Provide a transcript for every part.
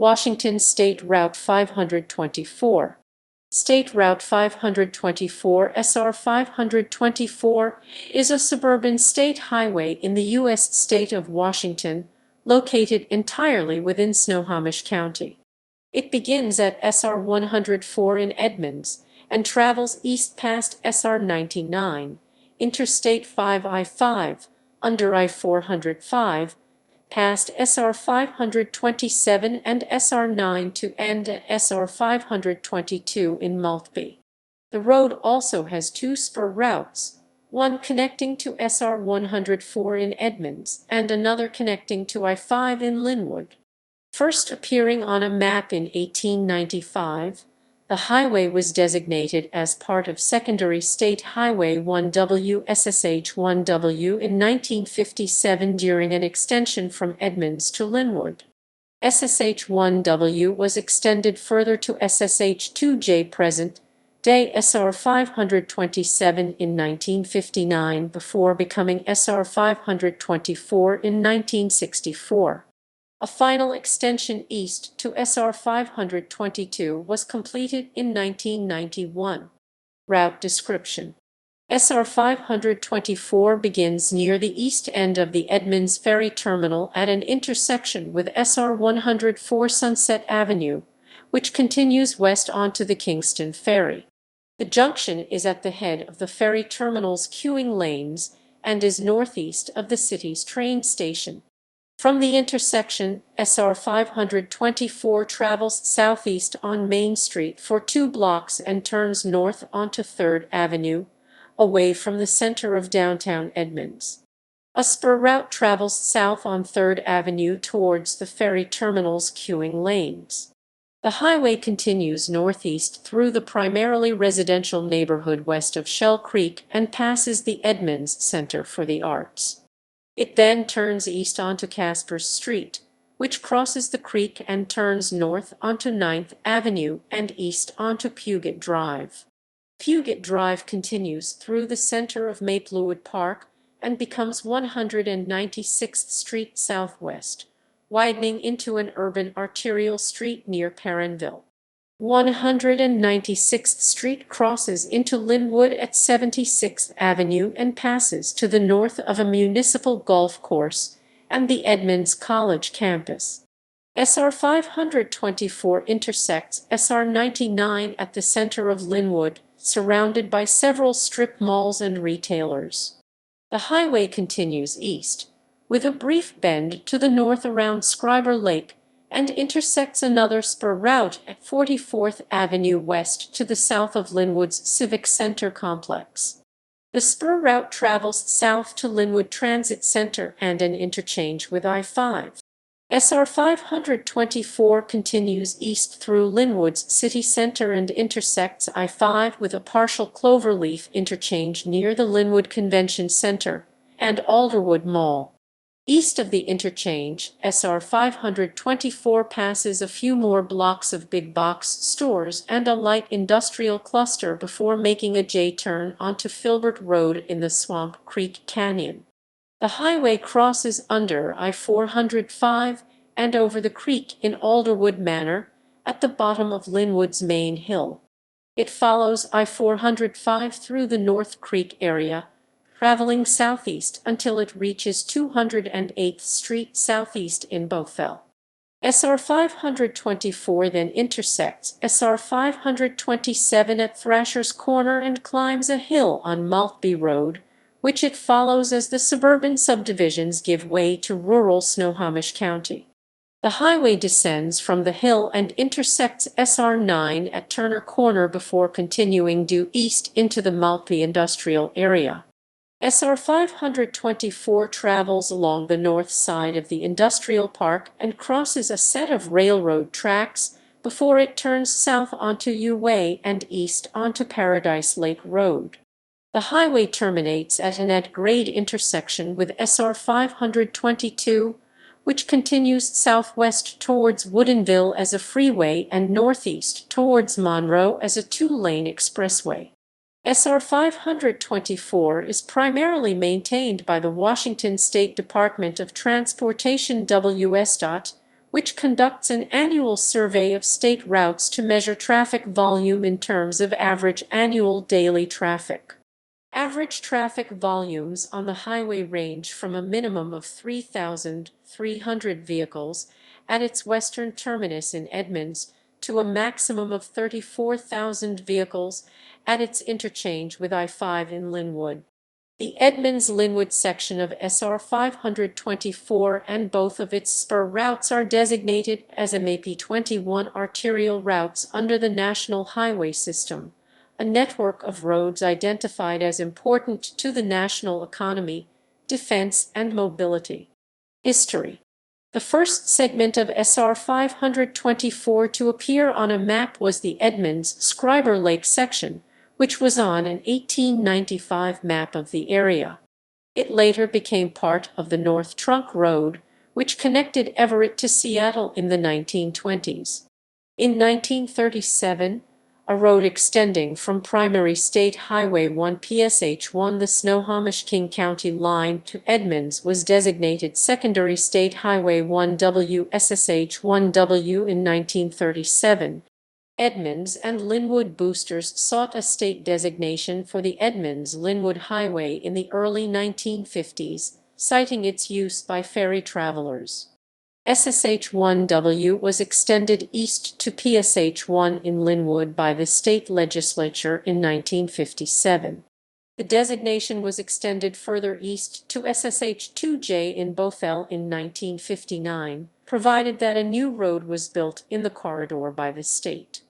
Washington State Route 524. State Route 524 SR 524 is a suburban state highway in the U.S. state of Washington, located entirely within Snohomish County. It begins at SR 104 in Edmonds and travels east past SR 99, Interstate 5 I-5, under I-405, past SR 527 and SR 9 to end at SR 522 in Maltby. The road also has two spur routes, one connecting to SR 104 in Edmonds and another connecting to I-5 in Lynnwood. First appearing on a map in 1895, the highway was designated as part of Secondary State Highway 1W SSH 1W in 1957 during an extension from Edmonds to Lynnwood. SSH 1W was extended further to SSH 2J present day SR 527 in 1959 before becoming SR 524 in 1964. A final extension east to SR 522 was completed in 1991. Route description: SR 524 begins near the east end of the Edmonds Ferry Terminal at an intersection with SR 104 Sunset Avenue, which continues west onto the Kingston Ferry. The junction is at the head of the ferry terminal's queuing lanes and is northeast of the city's train station. From the intersection, SR 524 travels southeast on Main Street for 2 blocks and turns north onto 3rd Avenue, away from the center of downtown Edmonds. A spur route travels south on 3rd Avenue towards the ferry terminal's queuing lanes. The highway continues northeast through the primarily residential neighborhood west of Shell Creek and passes the Edmonds Center for the Arts. It then turns east onto Casper Street, which crosses the creek and turns north onto 9th Avenue and east onto Puget Drive. Puget Drive continues through the center of Maplewood Park and becomes 196th Street Southwest, widening into an urban arterial street near Perrineville. 196th Street crosses into Lynnwood at 76th Avenue and passes to the north of a municipal golf course and the Edmonds College campus. SR 524 intersects SR 99 at the center of Lynnwood, surrounded by several strip malls and retailers. The highway continues east, with a brief bend to the north around Scriber Lake, and intersects another spur route at 44th Avenue West to the south of Lynnwood's Civic Center complex. The spur route travels south to Lynnwood Transit Center and an interchange with I-5. SR 524 continues east through Lynnwood's city center and intersects I-5 with a partial cloverleaf interchange near the Lynnwood Convention Center and Alderwood Mall. East of the interchange, SR 524 passes a few more blocks of big box stores and a light industrial cluster before making a J-turn onto Filbert Road in the Swamp Creek Canyon. The highway crosses under I-405 and over the creek in Alderwood Manor at the bottom of Lynnwood's main hill. It follows I-405 through the North Creek area, traveling southeast until it reaches 208th Street Southeast in Bothell. SR 524 then intersects SR 527 at Thrasher's Corner and climbs a hill on Maltby Road, which it follows as the suburban subdivisions give way to rural Snohomish County. The highway descends from the hill and intersects SR 9 at Turner Corner before continuing due east into the Maltby industrial area. SR 524 travels along the north side of the industrial park and crosses a set of railroad tracks before it turns south onto U Way and east onto Paradise Lake Road. The highway terminates at an at-grade intersection with SR 522, which continues southwest towards Woodinville as a freeway and northeast towards Monroe as a 2-lane expressway. SR 524 is primarily maintained by the Washington State Department of Transportation WSDOT, which conducts an annual survey of state routes to measure traffic volume in terms of average annual daily traffic. Average traffic volumes on the highway range from a minimum of 3,300 vehicles at its western terminus in Edmonds to a maximum of 34,000 vehicles at its interchange with I-5 in Lynnwood. The Edmonds-Lynnwood section of SR 524 and both of its spur routes are designated as MAP 21 arterial routes under the National Highway System, a network of roads identified as important to the national economy, defense, and mobility. History. The first segment of SR 524 to appear on a map was the Edmonds-Scriber Lake section, which was on an 1895 map of the area. It later became part of the North Trunk Road, which connected Everett to Seattle in the 1920s. In 1937, a road extending from Primary State Highway 1 PSH1 the Snohomish County line to Edmonds was designated Secondary State Highway 1W SSH1W in 1937. Edmonds and Lynnwood boosters sought a state designation for the Edmonds-Lynnwood Highway in the early 1950s, citing its use by ferry travelers. SSH1W was extended east to PSH1 in Lynnwood by the state legislature in 1957. The designation was extended further east to SSH2J in Bothell in 1959, provided that a new road was built in the corridor by the state.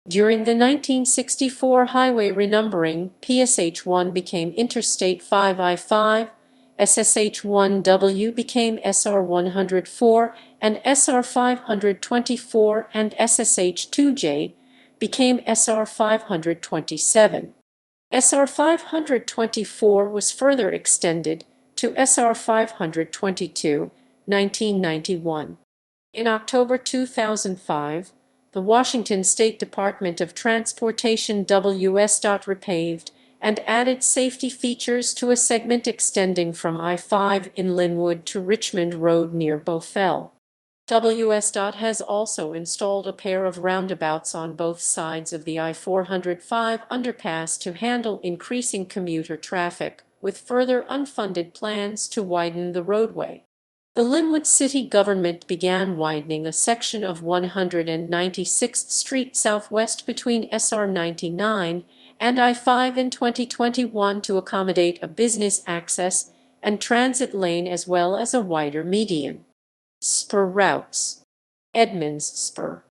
During the 1964 highway renumbering, PSH1 became Interstate 5I5, SSH1W became SR104, and SR524 and SSH2J became SR527. SR524 was further extended to SR522, 1991. In October 2005, the Washington State Department of Transportation repaved and added safety features to a segment extending from I-5 in Lynnwood to Richmond Road near Bothell. WSDOT has also installed a pair of roundabouts on both sides of the I-405 underpass to handle increasing commuter traffic, with further unfunded plans to widen the roadway. The Lynnwood city government began widening a section of 196th Street Southwest between SR 99 and I-5 in 2021 to accommodate a business access and transit lane as well as a wider median. Spur routes. Edmonds Spur.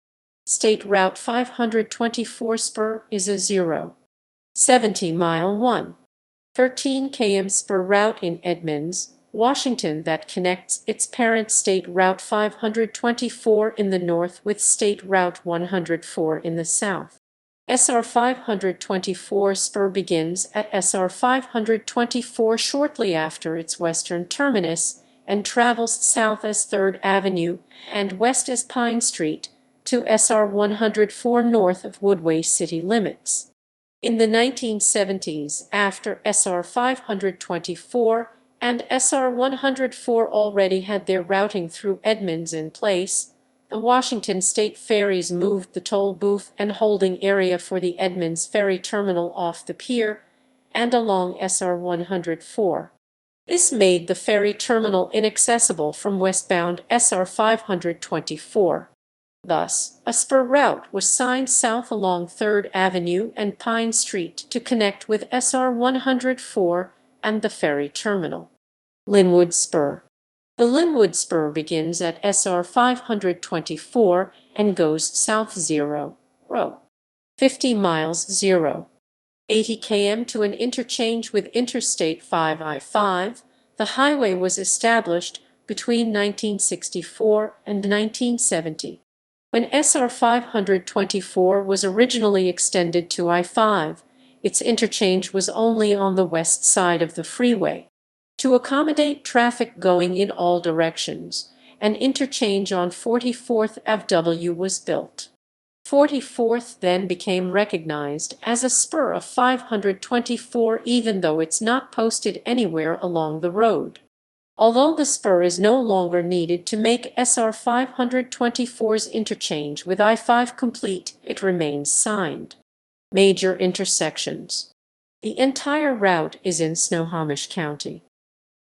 State Route 524 Spur is a 0.70-mile 1.13 km spur route in Edmonds, Washington that connects its parent State Route 524 in the north with State Route 104 in the south. SR 524 spur begins at SR 524 shortly after its western terminus and travels south as 3rd Avenue and west as Pine Street to SR 104 north of Woodway city limits. In the 1970s, after SR 524 and SR 104 already had their routing through Edmonds in place, the Washington State Ferries moved the toll booth and holding area for the Edmonds Ferry Terminal off the pier and along SR 104. This made the ferry terminal inaccessible from westbound SR 524. Thus, a spur route was signed south along 3rd Avenue and Pine Street to connect with SR 104 and the ferry terminal. Lynnwood Spur. The Lynnwood Spur begins at SR 524 and goes south 0.50 miles 0.80 km to an interchange with Interstate 5I5. The highway was established between 1964 and 1970. When SR 524 was originally extended to I-5, its interchange was only on the west side of the freeway. To accommodate traffic going in all directions, an interchange on 44th Ave was built. 44th then became recognized as a spur of 524 even though it's not posted anywhere along the road. Although the spur is no longer needed to make SR 524's interchange with I-5 complete, it remains signed. Major intersections. The entire route is in Snohomish County.